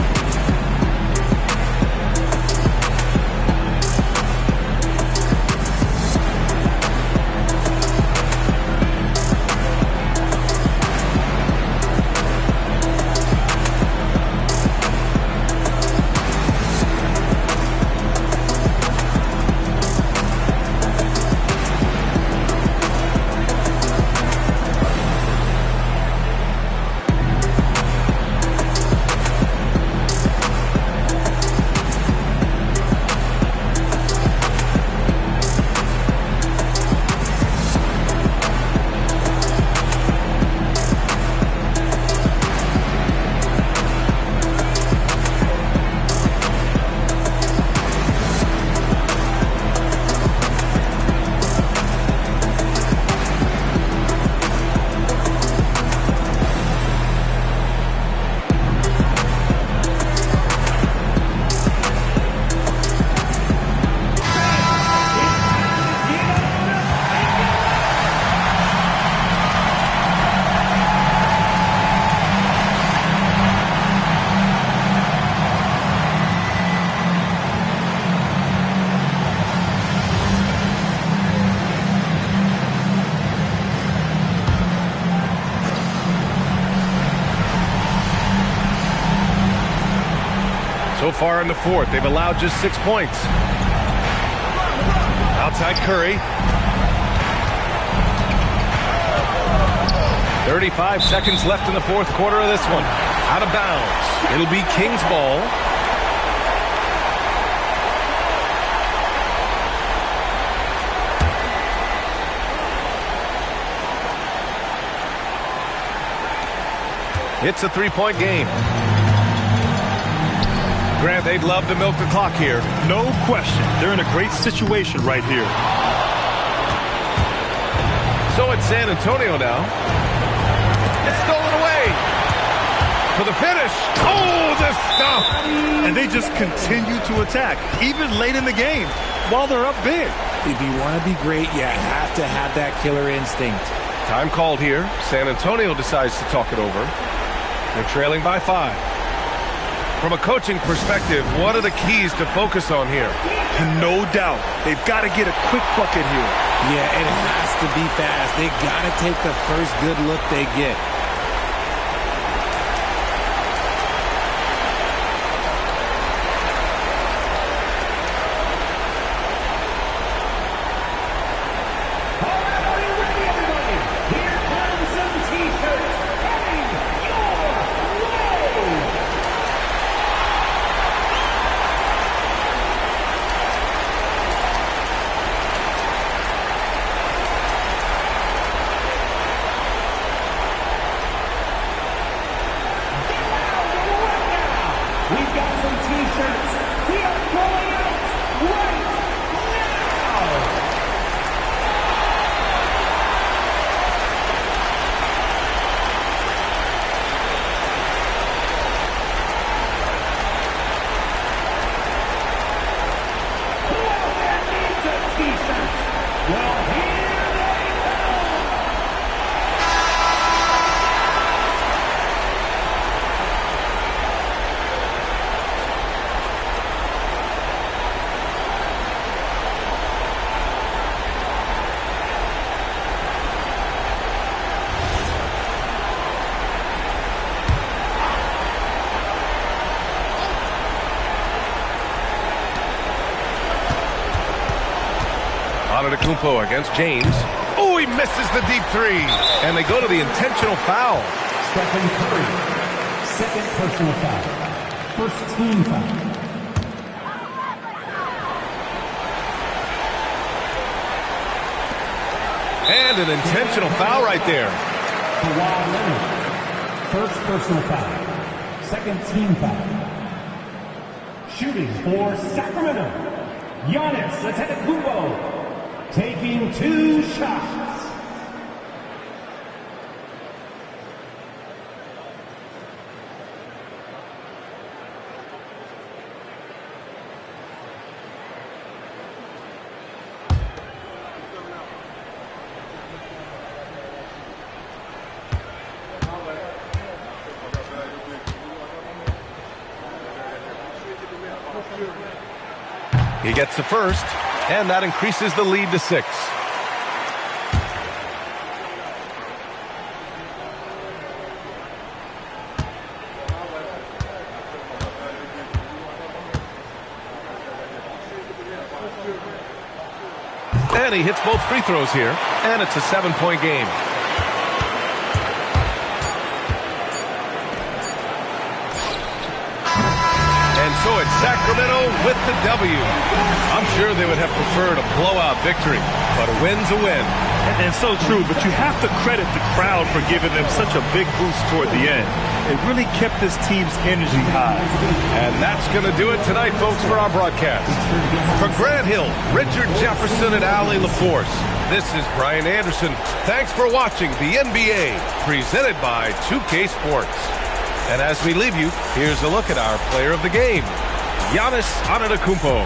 So far in the fourth, they've allowed just 6 points. Outside Curry. 35 seconds left in the fourth quarter of this one. Out of bounds. It'll be Kings ball. It's a three-point game. Grant, they'd love to milk the clock here. No question. They're in a great situation right here. So it's San Antonio now. It's stolen away. For the finish. Oh, the stop. And they just continue to attack, even late in the game, while they're up big. If you want to be great, you have to have that killer instinct. Time called here. San Antonio decides to talk it over. They're trailing by 5. From a coaching perspective, what are the keys to focus on here? No doubt. They've got to get a quick bucket here. Yeah, it has to be fast. They got to take the first good look they get. Antetokounmpo against James. Oh, he misses the deep three. And they go to the intentional foul. Stephen Curry, second personal foul. First team foul. And an intentional foul right there. Kawhi Leonard, first personal foul. Second team foul. Shooting for Sacramento, Giannis Antetokounmpo. Taking 2 shots. He gets the first, and that increases the lead to 6. And he hits both free throws here, and it's a 7-point game. So it's Sacramento with the W. I'm sure they would have preferred a blowout victory, but a win's a win. And so true, but you have to credit the crowd for giving them such a big boost toward the end. It really kept this team's energy high. And that's going to do it tonight, folks, for our broadcast. For Grant Hill, Richard Jefferson, and Allie LaForce, this is Brian Anderson. Thanks for watching the NBA, presented by 2K Sports. And as we leave you, here's a look at our player of the game, Giannis Antetokounmpo.